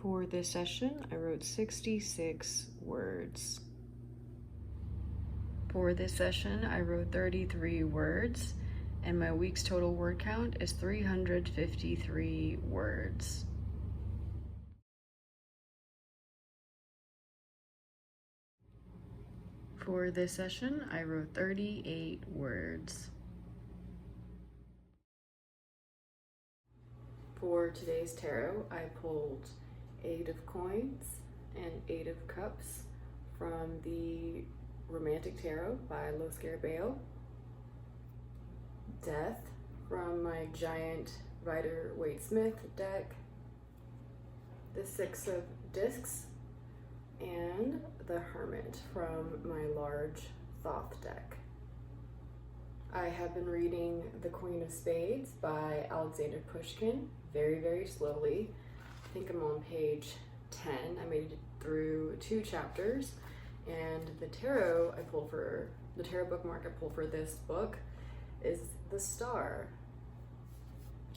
For this session, I wrote 66 words. For this session, I wrote 33 words, and my week's total word count is 353 words. For this session, I wrote 38 words. For today's tarot, I pulled 8 of coins and 8 of cups from the Romantic Tarot by Los Scarabeo, Death from my giant Rider-Waite-Smith deck, the 6 of discs, and the Hermit from my large Thoth deck. I have been reading The Queen of Spades by Alexander Pushkin very, very slowly. I think I'm on page 10. I made it through 2 chapters, and the tarot bookmark I pulled for this book is the Star.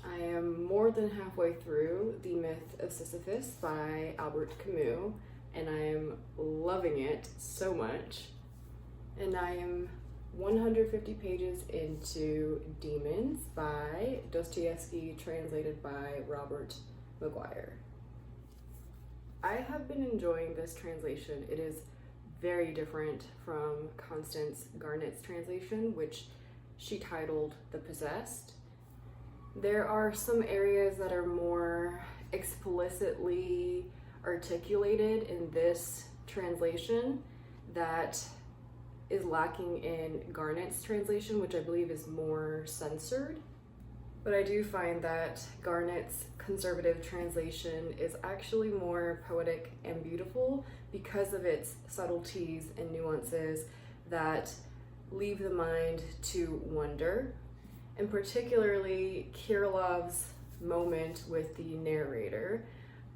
I am more than halfway through The Myth of Sisyphus by Albert Camus, and I am loving it so much. And I am 150 pages into Demons by Dostoevsky, translated by Robert McGuire. I have been enjoying this translation. It is very different from Constance Garnett's translation, which she titled The Possessed. There are some areas that are more explicitly articulated in this translation that is lacking in Garnett's translation, which I believe is more censored. But I do find that Garnett's conservative translation is actually more poetic and beautiful because of its subtleties and nuances that leave the mind to wonder. And particularly Kirilov's moment with the narrator,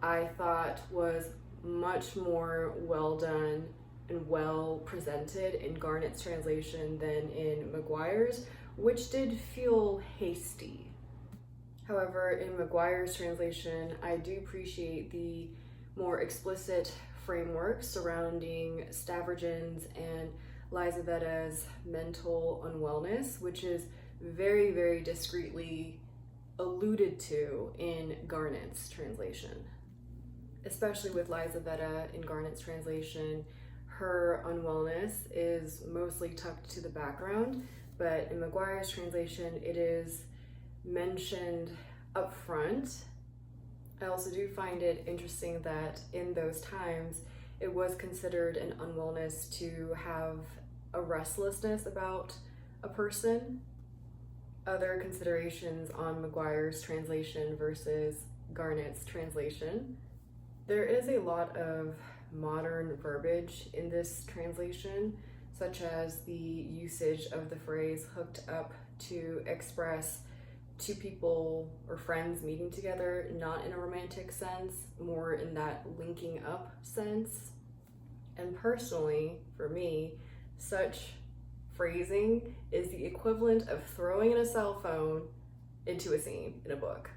I thought was much more well done and well presented in Garnett's translation than in McGuire's, which did feel hasty. However, in McGuire's translation, I do appreciate the more explicit framework surrounding Stavrogin and Lizavetta's mental unwellness, which is very, very discreetly alluded to in Garnett's translation. Especially with Lizavetta in Garnett's translation, her unwellness is mostly tucked to the background, but in McGuire's translation, it is mentioned up front. I also do find it interesting that in those times, it was considered an unwellness to have a restlessness about a person. Other considerations on McGuire's translation versus Garnett's translation. There is a lot of modern verbiage in this translation, such as the usage of the phrase hooked up to express 2 people or friends meeting together, not in a romantic sense, more in that linking up sense. And personally, for me, such phrasing is the equivalent of throwing in a cell phone into a scene in a book.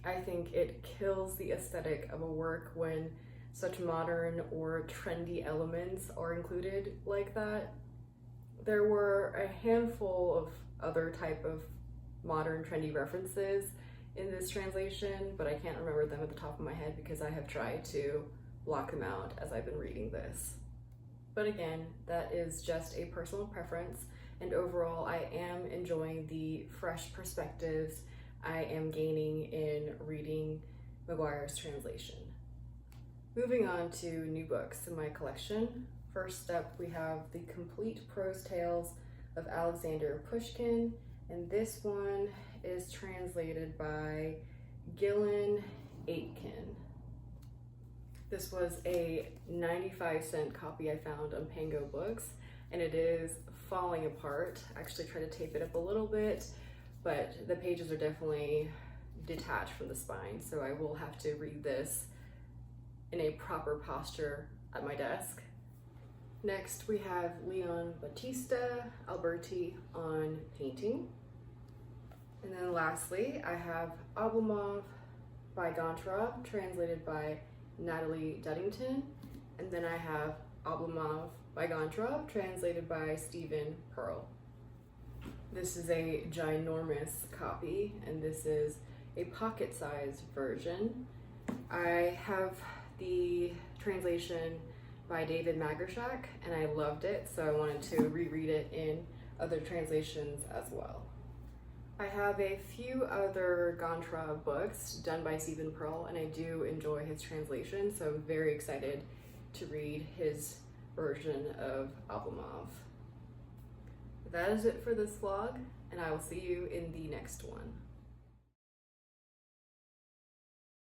I think it kills the aesthetic of a work when such modern or trendy elements are included like that. There were a handful of other type of modern trendy references in this translation, but I can't remember them at the top of my head because I have tried to block them out as I've been reading this. But again, that is just a personal preference, and overall I am enjoying the fresh perspectives I am gaining in reading McGuire's translation. Moving on to new books in my collection. First up, we have The Complete Prose Tales of Alexander Pushkin, and this one is translated by Gillen Aitken. This was a 95-cent copy I found on Pango Books, and it is falling apart. I actually tried to tape it up a little bit, but the pages are definitely detached from the spine, so I will have to read this in a proper posture at my desk. Next, we have Leon Battista Alberti on painting. And then lastly, I have Oblomov by Goncharov, translated by Natalie Duddington. And then I have Oblomov by Goncharov, translated by Stephen Pearl. This is a ginormous copy, and this is a pocket-sized version. I have the translation by David Magershak, and I loved it, so I wanted to reread it in other translations as well. I have a few other Goncharov books done by Stephen Pearl, and I do enjoy his translation, so I'm very excited to read his version of Oblomov. That is it for this vlog, and I will see you in the next one.